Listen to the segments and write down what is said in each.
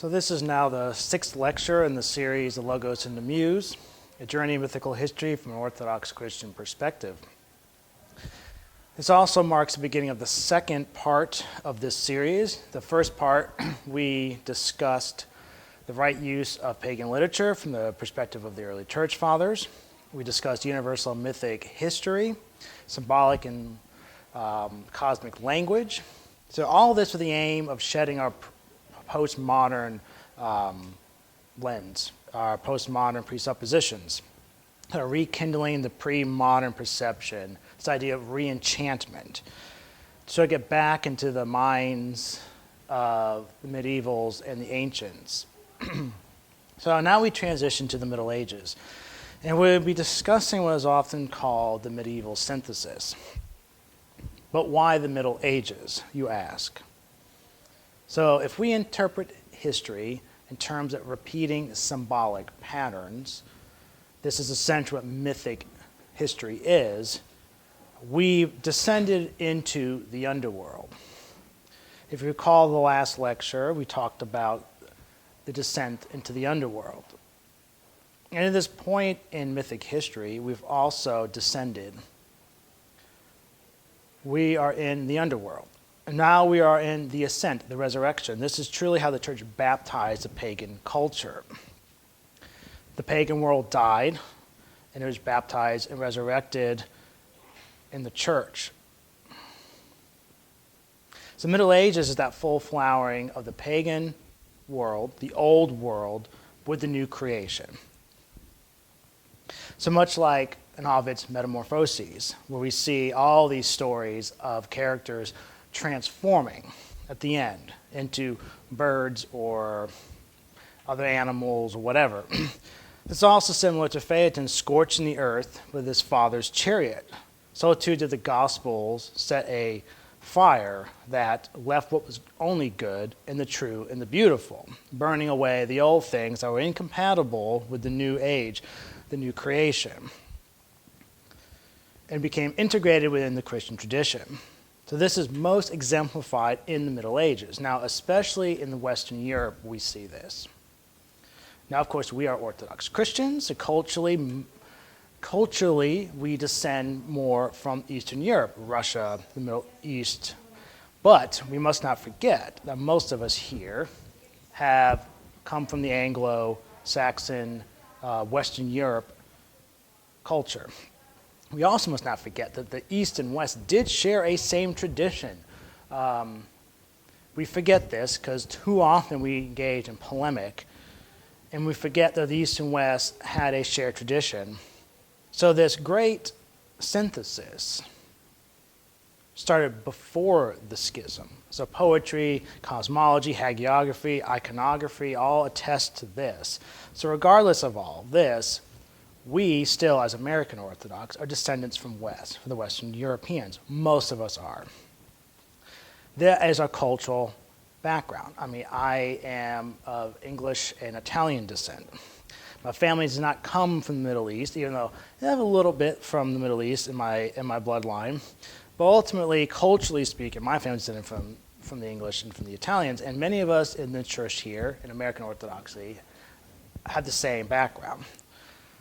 So this is now the 6th lecture in the series, The Logos and the Muse, a journey in mythical history from an Orthodox Christian perspective. This also marks the beginning of the second part of this series. The first part, we discussed the right use of pagan literature from the perspective of the early church fathers. We discussed universal mythic history, symbolic and cosmic language. So all this with the aim of shedding our postmodern lens, our postmodern presuppositions, rekindling the pre-modern perception, this idea of re-enchantment. So I get back into the minds of the medievals and the ancients. So now we transition to the Middle Ages. And we'll be discussing what is often called the medieval synthesis. But why the Middle Ages, you ask? So if we interpret history in terms of repeating symbolic patterns, this is essentially what mythic history is. We've descended into the underworld. If you recall the last lecture, we talked about the descent into the underworld. And at this point in mythic history, we've also descended. We are in the underworld. And now we are in the ascent, the resurrection. This is truly how the church baptized the pagan culture. The pagan world died, and it was baptized and resurrected in the church. So Middle Ages is that full flowering of the pagan world, the old world, with the new creation. So much like in Ovid's Metamorphoses, where we see all these stories of characters transforming at the end into birds or other animals or whatever. It's also similar to Phaeton scorching the earth with his father's chariot. So too did the Gospels set a fire that left what was only good and the true and the beautiful, burning away the old things that were incompatible with the new age, the new creation, and became integrated within the Christian tradition. So this is most exemplified in the Middle Ages. Now, especially in the Western Europe, we see this. Now, of course, we are Orthodox Christians, so culturally, we descend more from Eastern Europe, Russia, the Middle East. But we must not forget that most of us here have come from the Anglo-Saxon, Western Europe culture. We also must not forget that the East and West did share a same tradition. We forget this because too often we engage in polemic, and we forget that the East and West had a shared tradition. So this great synthesis started before the schism. So poetry, cosmology, hagiography, iconography all attest to this. So regardless of all this, we still, as American Orthodox, are descendants from the Western Europeans. Most of us are. That is our cultural background. I mean, I am of English and Italian descent. My family does not come from the Middle East, even though I have a little bit from the Middle East in my bloodline. But ultimately, culturally speaking, my family is descended from the English and from the Italians, and many of us in the church here, in American Orthodoxy, have the same background.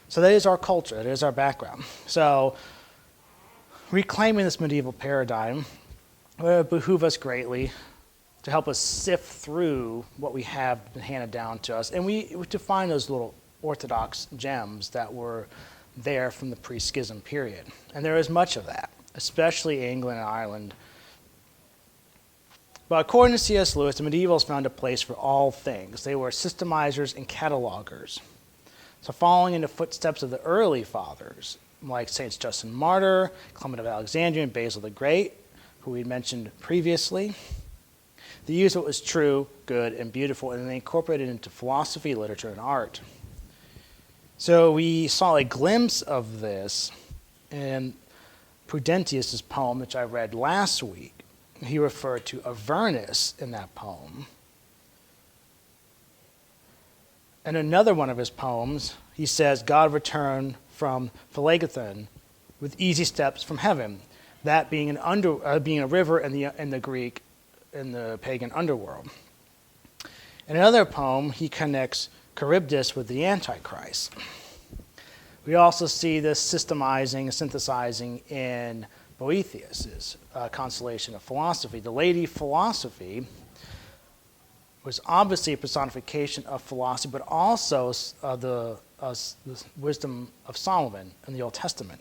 So that is our culture, that is our background. So reclaiming this medieval paradigm would behoove us greatly to help us sift through what we have been handed down to us, and to find those little Orthodox gems that were there from the pre-schism period. And there is much of that, especially England and Ireland. But according to C.S. Lewis, the medievals found a place for all things. They were systemizers and catalogers. So following in the footsteps of the early fathers, like Saints Justin Martyr, Clement of Alexandria, and Basil the Great, who we mentioned previously, they used what was true, good, and beautiful, and they incorporated it into philosophy, literature, and art. So we saw a glimpse of this in Prudentius's poem, which I read last week. He referred to Avernus in that poem. In another one of his poems, he says, God returned from Philagathon with easy steps from heaven, that being being a river in the Greek, in the pagan underworld. In another poem, he connects Charybdis with the Antichrist. We also see this systemizing and synthesizing in Boethius' Constellation of Philosophy. The Lady Philosophy was obviously a personification of philosophy, but also the wisdom of Solomon in the Old Testament.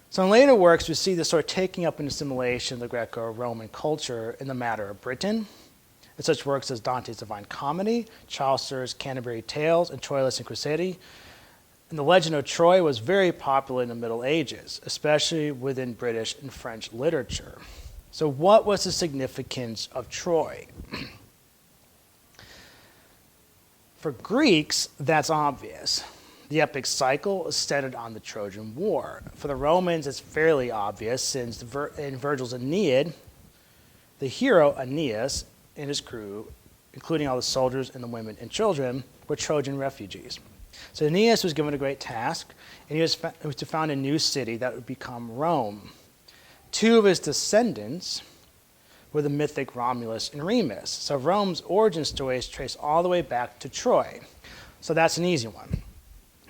So in later works, we see this sort of taking up and assimilation of the Greco-Roman culture in the matter of Britain, in such works as Dante's Divine Comedy, Chaucer's Canterbury Tales, and Troilus and Cressidi. And the legend of Troy was very popular in the Middle Ages, especially within British and French literature. So what was the significance of Troy? For Greeks, that's obvious. The epic cycle is centered on the Trojan War. For the Romans, it's fairly obvious, since in Virgil's Aeneid, the hero Aeneas and his crew, including all the soldiers and the women and children, were Trojan refugees. So Aeneas was given a great task, and he was to found a new city that would become Rome. Two of his descendants were the mythic Romulus and Remus. So Rome's origin stories trace all the way back to Troy. So that's an easy one.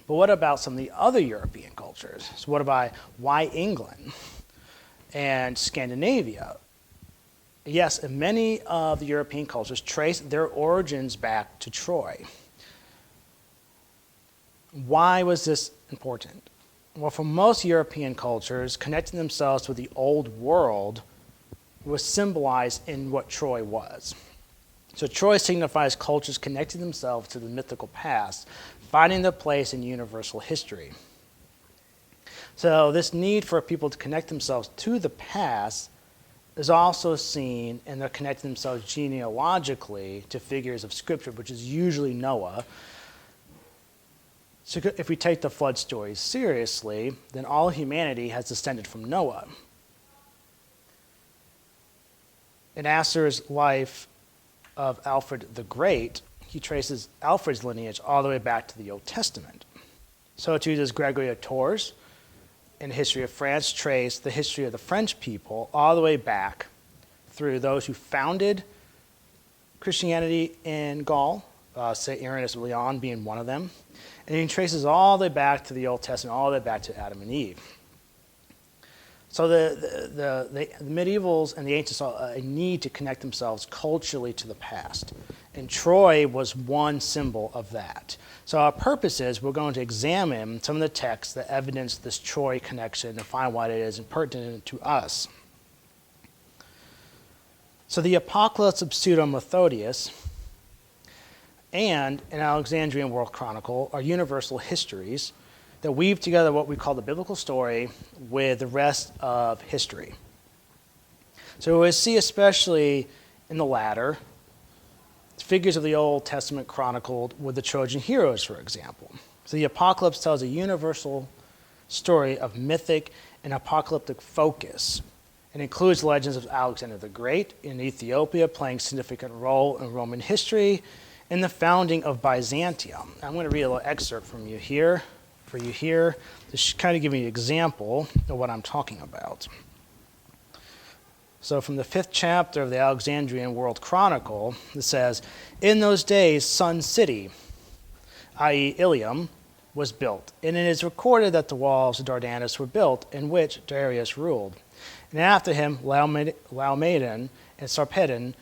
But what about some of the other European cultures? So what about why England and Scandinavia? Yes, and many of the European cultures trace their origins back to Troy. Why was this important? Well, for most European cultures, connecting themselves with the old world was symbolized in what Troy was. So Troy signifies cultures connecting themselves to the mythical past, finding their place in universal history. So this need for people to connect themselves to the past is also seen in their connecting themselves genealogically to figures of Scripture, which is usually Noah. So if we take the flood stories seriously, then all humanity has descended from Noah. In Asser's life of Alfred the Great, he traces Alfred's lineage all the way back to the Old Testament. So too does Gregory of Tours in the history of France trace the history of the French people all the way back through those who founded Christianity in Gaul, St. Irenaeus of Lyon being one of them. And he traces all the way back to the Old Testament, all the way back to Adam and Eve. So the medievals and the ancients saw a need to connect themselves culturally to the past. And Troy was one symbol of that. So our purpose is we're going to examine some of the texts that evidence this Troy connection and find why it is pertinent to us. So the Apocalypse of Pseudo-Methodius and an Alexandrian World Chronicle are universal histories that weave together what we call the biblical story with the rest of history. So we see, especially in the latter, figures of the Old Testament chronicled with the Trojan heroes, for example. So the Apocalypse tells a universal story of mythic and apocalyptic focus. It includes legends of Alexander the Great in Ethiopia playing a significant role in Roman history and the founding of Byzantium. I'm going to read a little excerpt for you here, to kind of give you an example of what I'm talking about. So from the 5th chapter of the Alexandrian World Chronicle, it says, "In those days, Sun City, i.e. Ilium, was built, and it is recorded that the walls of Dardanus were built, in which Darius ruled. And after him, Laomedon and Sarpedon,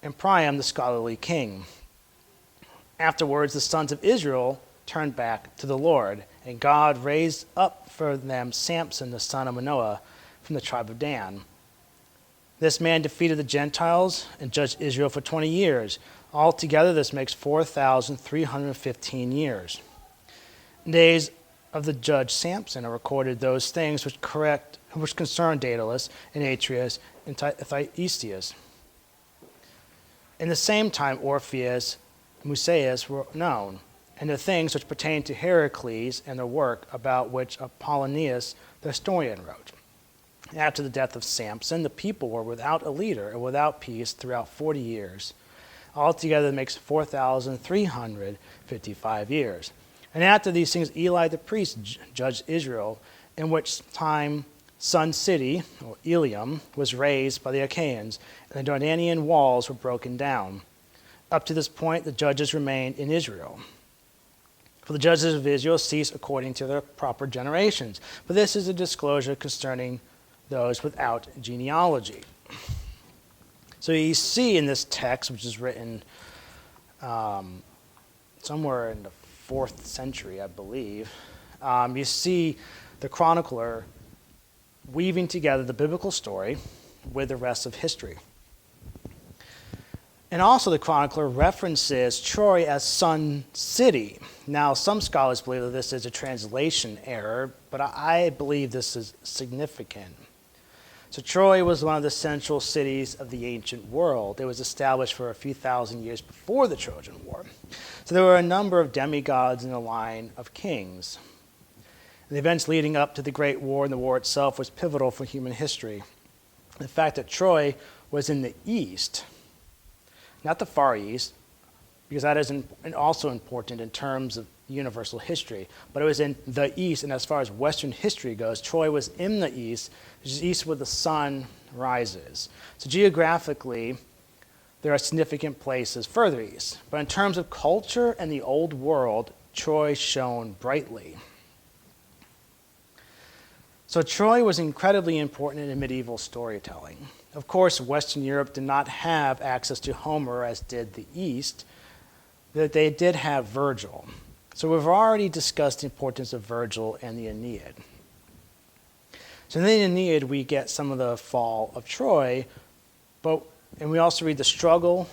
and Priam, the scholarly king. Afterwards, the sons of Israel turned back to the Lord, and God raised up for them Samson, the son of Manoah, from the tribe of Dan. This man defeated the Gentiles and judged Israel for 20 years. Altogether, this makes 4,315 years. In the days of the judge Samson are recorded those things which concern Daedalus and Atreus and Thyestius. In the same time, Orpheus and Musaeus were known, and the things which pertain to Heracles and the work about which Apollonius the historian wrote. After the death of Samson, the people were without a leader and without peace throughout 40 years. Altogether, it makes 4,355 years. And after these things, Eli the priest judged Israel, in which time Sun City, or Ilium, was razed by the Achaeans, and the Dardanian walls were broken down. Up to this point, the judges remained in Israel. For the judges of Israel ceased according to their proper generations. But this is a disclosure concerning those without genealogy. So you see in this text, which is written somewhere in the 4th century, I believe, you see the chronicler weaving together the biblical story with the rest of history. And also the chronicler references Troy as Sun City. Now, some scholars believe that this is a translation error, but I believe this is significant. So Troy was one of the central cities of the ancient world. It was established for a few thousand years before the Trojan War. So there were a number of demigods in the line of kings. The events leading up to the Great War and the war itself was pivotal for human history. The fact that Troy was in the east, not the Far East, because that is also important in terms of universal history, but it was in the east, and as far as Western history goes, Troy was in the east, which is east where the sun rises. So geographically, there are significant places further east, but in terms of culture and the old world, Troy shone brightly. So Troy was incredibly important in medieval storytelling. Of course, Western Europe did not have access to Homer as did the East, but they did have Virgil. So we've already discussed the importance of Virgil and the Aeneid. So in the Aeneid, we get some of the fall of Troy, and we also read the struggle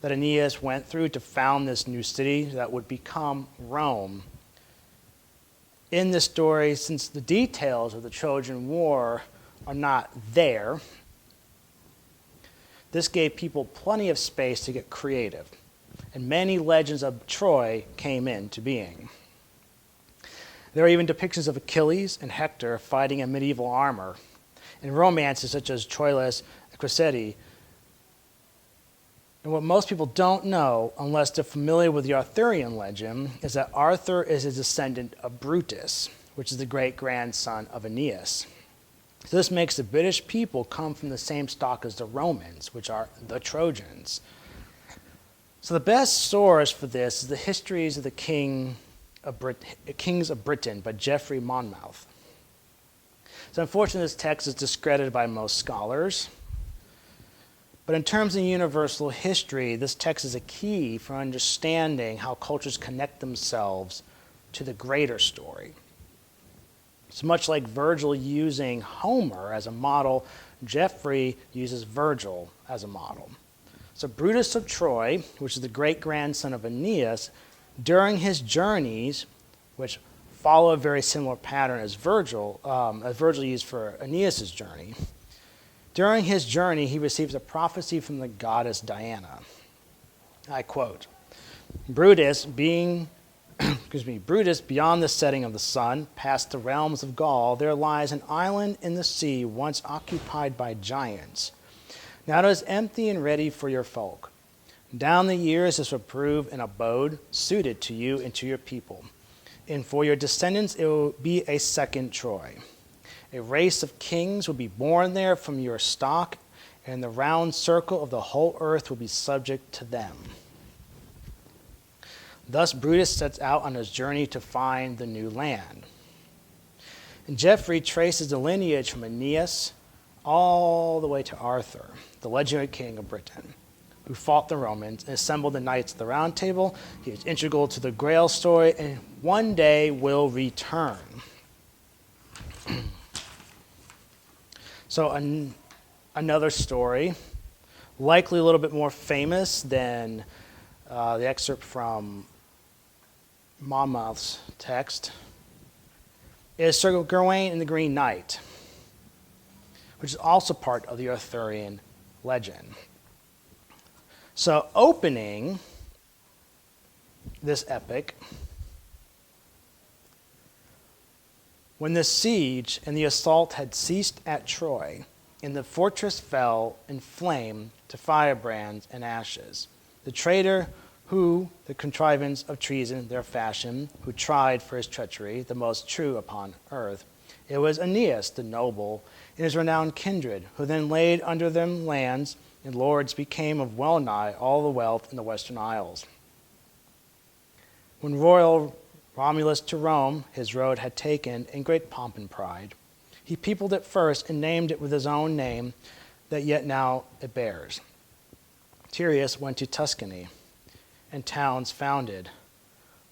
that Aeneas went through to found this new city that would become Rome. In this story, since the details of the Trojan War are not there, this gave people plenty of space to get creative, and many legends of Troy came into being. There are even depictions of Achilles and Hector fighting in medieval armor, and romances such as Troilus and Cressida. And what most people don't know, unless they're familiar with the Arthurian legend, is that Arthur is a descendant of Brutus, which is the great-grandson of Aeneas. So this makes the British people come from the same stock as the Romans, which are the Trojans. So the best source for this is the Histories of the Kings of Britain by Geoffrey Monmouth. So unfortunately, this text is discredited by most scholars. But in terms of universal history, this text is a key for understanding how cultures connect themselves to the greater story. So much like Virgil using Homer as a model, Geoffrey uses Virgil as a model. So Brutus of Troy, which is the great-grandson of Aeneas, during his journeys, which follow a very similar pattern as Virgil used for Aeneas' journey, during his journey he receives a prophecy from the goddess Diana. I quote, Brutus, beyond the setting of the sun, past the realms of Gaul, there lies an island in the sea once occupied by giants. Now it is empty and ready for your folk. Down the years this will prove an abode suited to you and to your people. And for your descendants it will be a second Troy. A race of kings will be born there from your stock, and the round circle of the whole earth will be subject to them. Thus Brutus sets out on his journey to find the new land. And Geoffrey traces the lineage from Aeneas all the way to Arthur, the legendary king of Britain, who fought the Romans and assembled the Knights of the Round Table. He is integral to the Grail story and one day will return. So another story, likely a little bit more famous than the excerpt from Monmouth's text, is Sir Gawain and the Green Knight, which is also part of the Arthurian legend. So opening this epic, when the siege and the assault had ceased at Troy, and the fortress fell in flame to firebrands and ashes, the traitor who, the contrivance of treason their fashion, who tried for his treachery, the most true upon earth, It was Aeneas, the noble, and his renowned kindred, who then laid under them lands, and lords became of well nigh all the wealth in the Western Isles. When royal Romulus to Rome his road had taken in great pomp and pride, he peopled it first and named it with his own name that yet now it bears. Tyrrheus went to Tuscany, and towns founded,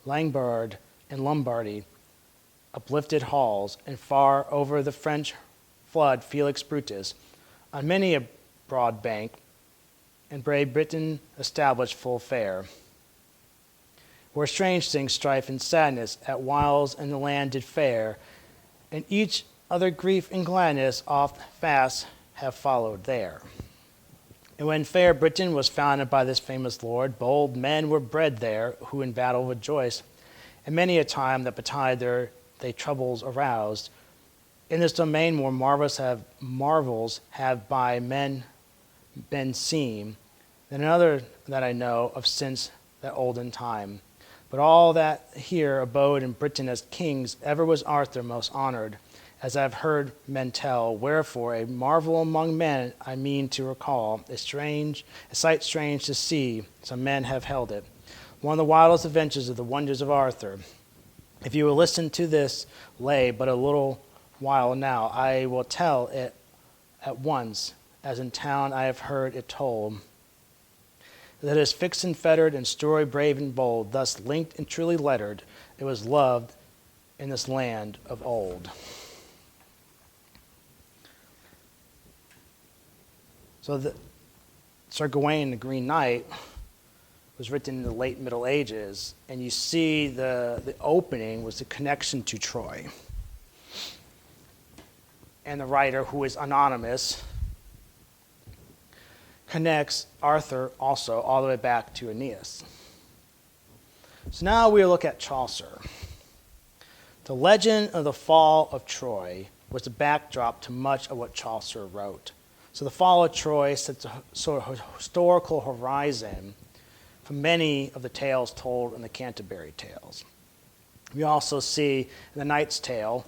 Langbard and Lombardy, uplifted halls, and far over the French flood Felix Brutus, on many a broad bank, and brave Britain established full fair, where strange things, strife and sadness, at whiles in the land did fare, and each other grief and gladness oft fast have followed there. And when fair Britain was founded by this famous lord, bold men were bred there, who in battle rejoiced, and many a time that betide they troubles aroused. In this domain more marvels have by men been seen than another that I know of since that olden time. But all that here abode in Britain as kings, ever was Arthur most honored, as I have heard men tell. Wherefore a marvel among men I mean to recall, a sight strange to see, some men have held it. One of the wildest adventures of the wonders of Arthur. If you will listen to this lay but a little while now, I will tell it at once, as in town I have heard it told. That is fixed and fettered, and story brave and bold, thus linked and truly lettered, it was loved in this land of old. So Sir Gawain, the Green Knight, was written in the late Middle Ages, and you see the opening was the connection to Troy. And the writer, who is anonymous, connects Arthur also all the way back to Aeneas. So now we look at Chaucer. The legend of the fall of Troy was the backdrop to much of what Chaucer wrote. So the fall of Troy sets a sort of historical horizon for many of the tales told in the Canterbury Tales. We also see in the Knight's Tale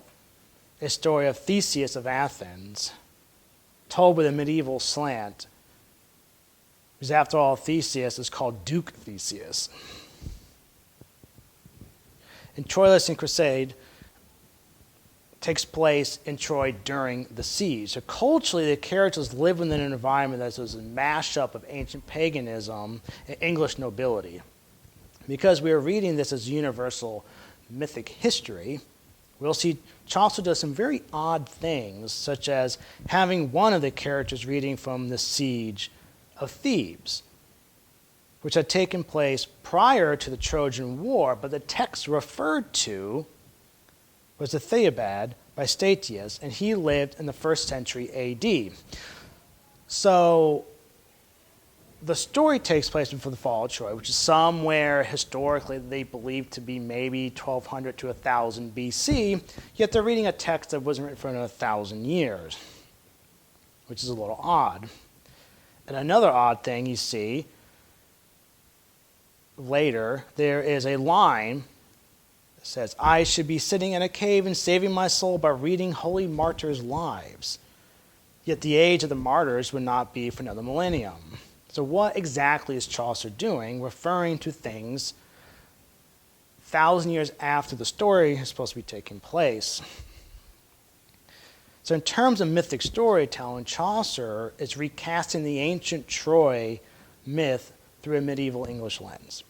a story of Theseus of Athens, told with a medieval slant, because after all, Theseus is called Duke Theseus. And Troilus and Cressade takes place in Troy during the siege. So culturally, the characters live within an environment that is a mashup of ancient paganism and English nobility. Because we are reading this as universal mythic history, we'll see Chaucer does some very odd things, such as having one of the characters reading from the siege of Thebes, which had taken place prior to the Trojan War, but the text referred to was the Thebaid by Statius, and he lived in the 1st century AD. So the story takes place before the fall of Troy, which is somewhere historically they believe to be maybe 1200 to 1000 BC, yet they're reading a text that wasn't written for 1,000 years, which is a little odd. And another odd thing you see later, there is a line that says, I should be sitting in a cave and saving my soul by reading holy martyrs' lives. Yet the age of the martyrs would not be for another millennium. So what exactly is Chaucer doing, referring to things 1,000 years after the story is supposed to be taking place? So in terms of mythic storytelling, Chaucer is recasting the ancient Troy myth through a medieval English lens.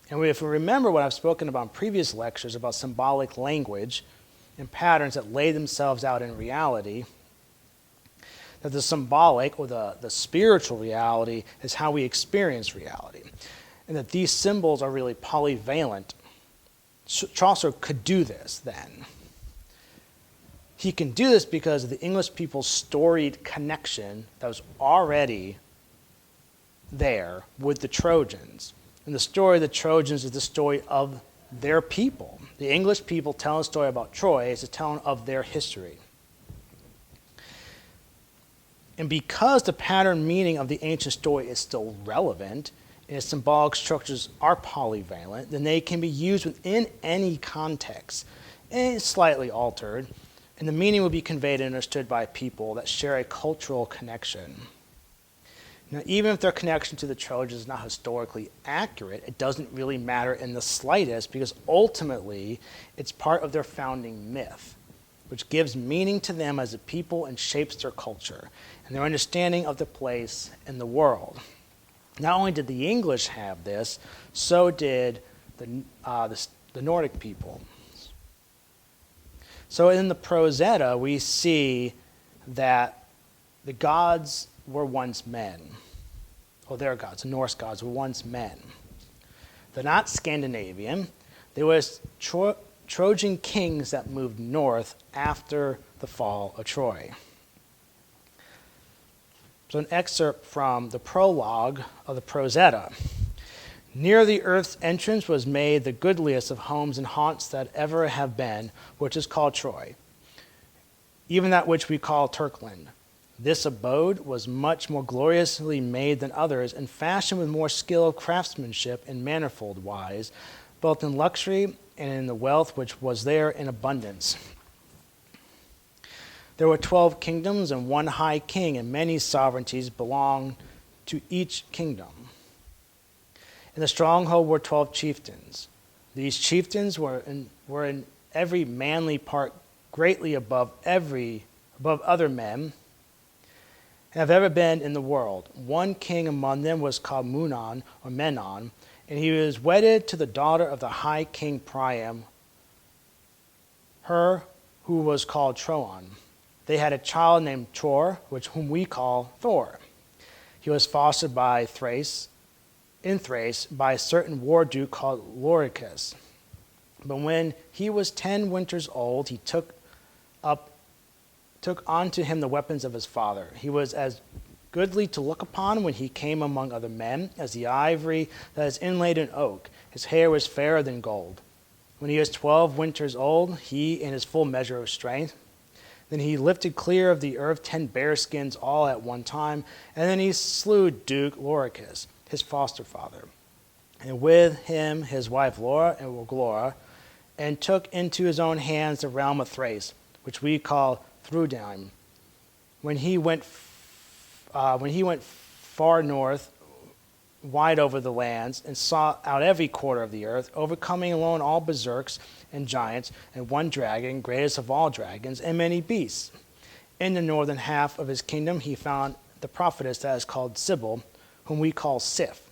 And if we remember what I've spoken about in previous lectures about symbolic language and patterns that lay themselves out in reality, that the symbolic or the spiritual reality is how we experience reality. And that these symbols are really polyvalent. Chaucer could do this then. He can do this because of the English people's storied connection that was already there with the Trojans. And the story of the Trojans is the story of their people. The English people telling a story about Troy is a telling of their history. And because the pattern meaning of the ancient story is still relevant, and its symbolic structures are polyvalent, then they can be used within any context, and slightly altered, and the meaning will be conveyed and understood by people that share a cultural connection. Now, even if their connection to the Trojans is not historically accurate, it doesn't really matter in the slightest, because ultimately it's part of their founding myth, which gives meaning to them as a people and shapes their culture and their understanding of the place in the world. Not only did the English have this, so did the Nordic people. So in the Prose Edda, we see that the gods were once men. Or their gods, the Norse gods, were once men. They're not Scandinavian. They were Trojan kings that moved north after the fall of Troy. So an excerpt from the prologue of the Prose Edda. Near the earth's entrance was made the goodliest of homes and haunts that ever have been, which is called Troy, even that which we call Turkland. This abode was much more gloriously made than others, and fashioned with more skill of craftsmanship in manifold wise, both in luxury and in the wealth which was there in abundance. There were 12 kingdoms and one high king, and many sovereignties belonged to each kingdom. In the stronghold were 12 chieftains. These chieftains were in every manly part greatly above other men have ever been in the world. One king among them was called Menon, and he was wedded to the daughter of the high king Priam, her who was called Troon. They had a child named Chor, whom we call Thor. He was fostered in Thrace by a certain war duke called Loricus. But when he was 10 winters old, he took unto him the weapons of his father. He was as goodly to look upon when he came among other men as the ivory that is inlaid in oak. His hair was fairer than gold. When he was 12 winters old, he in his full measure of strength. Then he lifted clear of the earth 10 bearskins all at one time, and then he slew Duke Loricus, his foster father, and with him his wife Laura and Glora, and took into his own hands the realm of Thrace, which we call Thrudheim. When he went far north, wide over the lands, and sought out every quarter of the earth, overcoming alone all berserks and giants, and one dragon, greatest of all dragons, and many beasts. In the northern half of his kingdom he found the prophetess that is called Sibyl, whom we call Sif,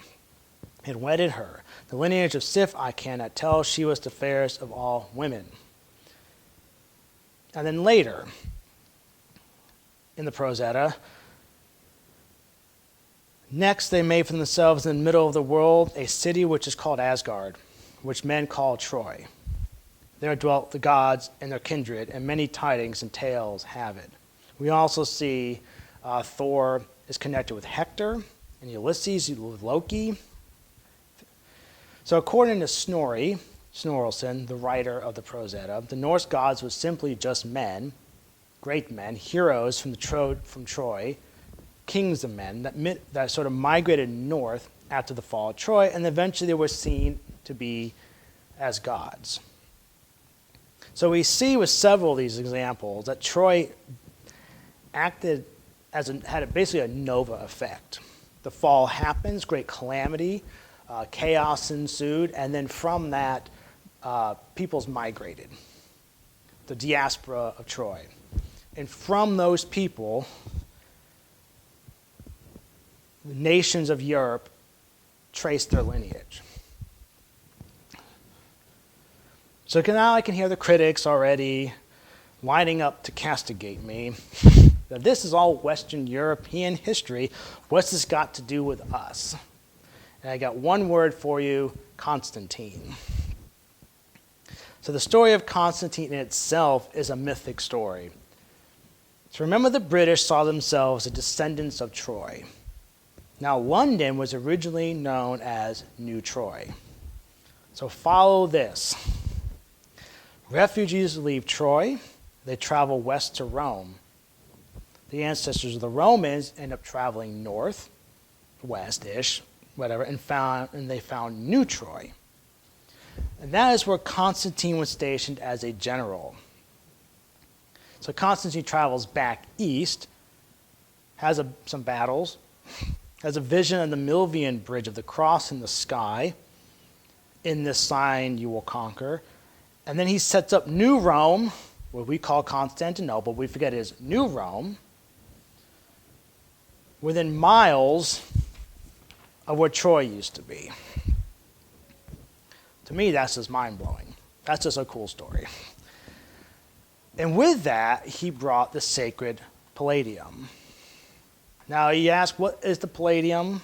and wedded her. The lineage of Sif I cannot tell. She was the fairest of all women. And then later, in the Prose Edda, next they made for themselves in the middle of the world a city which is called Asgard, which men call Troy. There dwelt the gods and their kindred, and many tidings and tales have it. We also see Thor is connected with Hector, and Ulysses with Loki. So according to Snorrilson, the writer of the Prose Edda, the Norse gods were simply just men, great men, heroes from Troy, kings of men that sort of migrated north after the fall of Troy, and eventually they were seen to be as gods. So we see with several of these examples that Troy acted had basically a nova effect. The fall happens, great calamity, chaos ensued, and then from that, peoples migrated, the diaspora of Troy. And from those people, the nations of Europe traced their lineage. So now I can hear the critics already lining up to castigate me. Now, this is all Western European history. What's this got to do with us? And I got one word for you: Constantine. So the story of Constantine in itself is a mythic story. So remember, the British saw themselves as descendants of Troy. Now, London was originally known as New Troy. So follow this. Refugees leave Troy. They travel west to Rome. The ancestors of the Romans end up traveling north, west-ish, whatever, and they found New Troy. And that is where Constantine was stationed as a general. So Constantine travels back east, has some battles, has a vision of the Milvian bridge of the cross in the sky. In this sign you will conquer. And then he sets up New Rome, what we call Constantinople, we forget it is New Rome, within miles of where Troy used to be. To me, that's just mind-blowing. That's just a cool story. And with that, he brought the sacred Palladium. Now, you ask, what is the Palladium?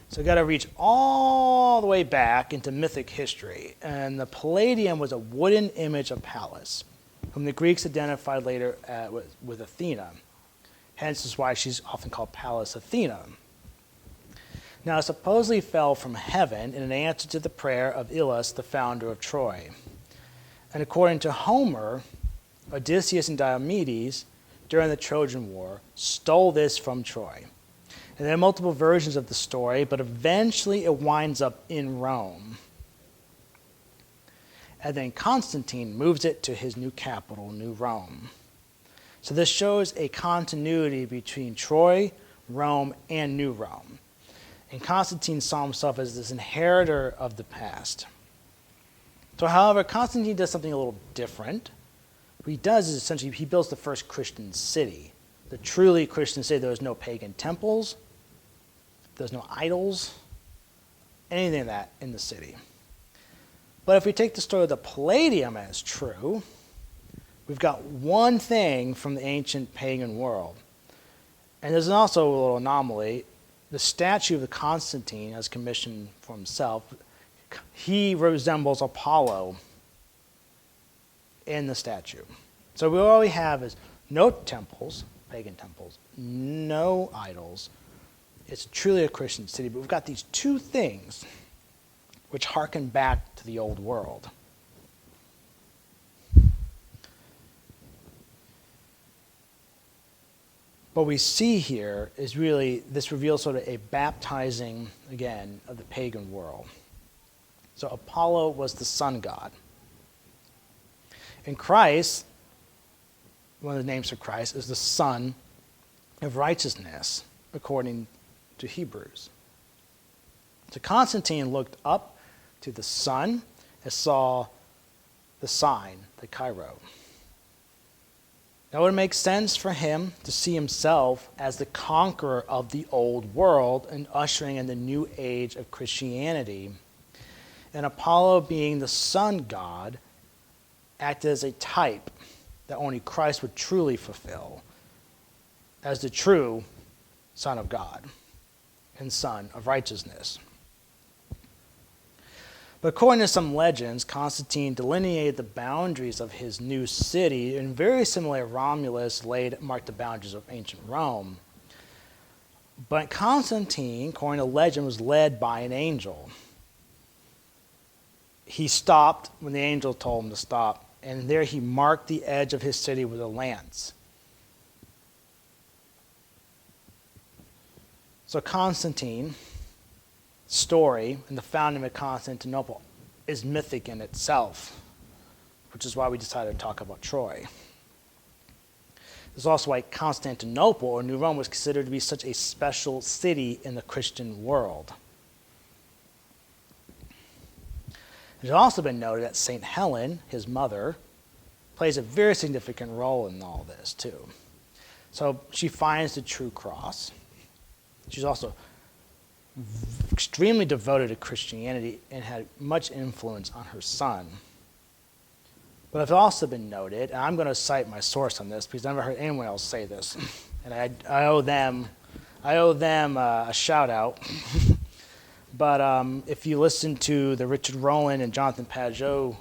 So we've got to reach all the way back into mythic history. And the Palladium was a wooden image of Pallas, whom the Greeks identified later with Athena. Hence is why she's often called Pallas Athena. Now, it supposedly fell from heaven in an answer to the prayer of Ilus, the founder of Troy. And according to Homer, Odysseus and Diomedes, during the Trojan War, stole this from Troy. And there are multiple versions of the story, but eventually it winds up in Rome. And then Constantine moves it to his new capital, New Rome. So this shows a continuity between Troy, Rome, and New Rome. And Constantine saw himself as this inheritor of the past. So, however, Constantine does something a little different. What he does is essentially he builds the first Christian city. The truly Christian city. There was no pagan temples. There's no idols. Anything of that in the city. But if we take the story of the Palladium as true, we've got one thing from the ancient pagan world. And there's also a little anomaly. The statue of Constantine, as commissioned for himself, he resembles Apollo in the statue. So what we have is no temples, pagan temples, no idols. It's truly a Christian city, but we've got these two things which harken back to the old world. What we see here is really, this reveals sort of a baptizing, again, of the pagan world. So Apollo was the sun god. And Christ, one of the names for Christ, is the Son of Righteousness, according to Hebrews. So Constantine looked up to the sun and saw the sign, the Cairo. Now, it would make sense for him to see himself as the conqueror of the old world and ushering in the new age of Christianity. And Apollo, being the sun god, acted as a type that only Christ would truly fulfill as the true Son of God and Son of Righteousness. But according to some legends, Constantine delineated the boundaries of his new city, and very similar Romulus marked the boundaries of ancient Rome. But Constantine, according to legend, was led by an angel. He stopped when the angel told him to stop, and there he marked the edge of his city with a lance. So Constantine's story and the founding of Constantinople is mythic in itself, which is why we decided to talk about Troy. This is also why Constantinople, or New Rome, was considered to be such a special city in the Christian world. It has also been noted that St. Helen, his mother, plays a very significant role in all this too. So she finds the true cross. She's also extremely devoted to Christianity and had much influence on her son. But it's also been noted, and I'm going to cite my source on this because I've never heard anyone else say this, and I owe them a shout out. But if you listen to the Richard Rowland and Jonathan Pageau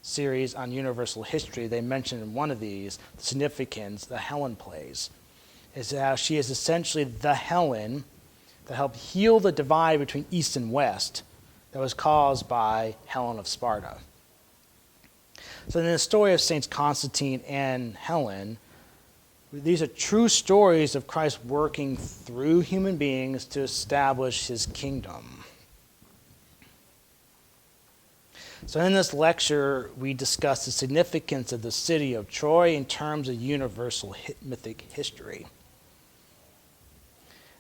series on universal history, they mention in one of these the significance the Helen plays. Is how she is essentially the Helen that helped heal the divide between East and West that was caused by Helen of Sparta. So in the story of Saints Constantine and Helen, these are true stories of Christ working through human beings to establish his kingdom. So in this lecture, we discuss the significance of the city of Troy in terms of universal mythic history.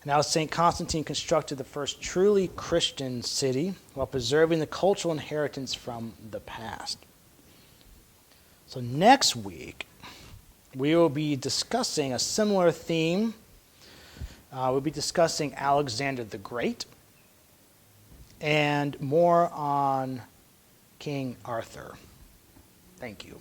And how St. Constantine constructed the first truly Christian city while preserving the cultural inheritance from the past. So next week, we will be discussing a similar theme. We'll be discussing Alexander the Great and more on King Arthur. Thank you.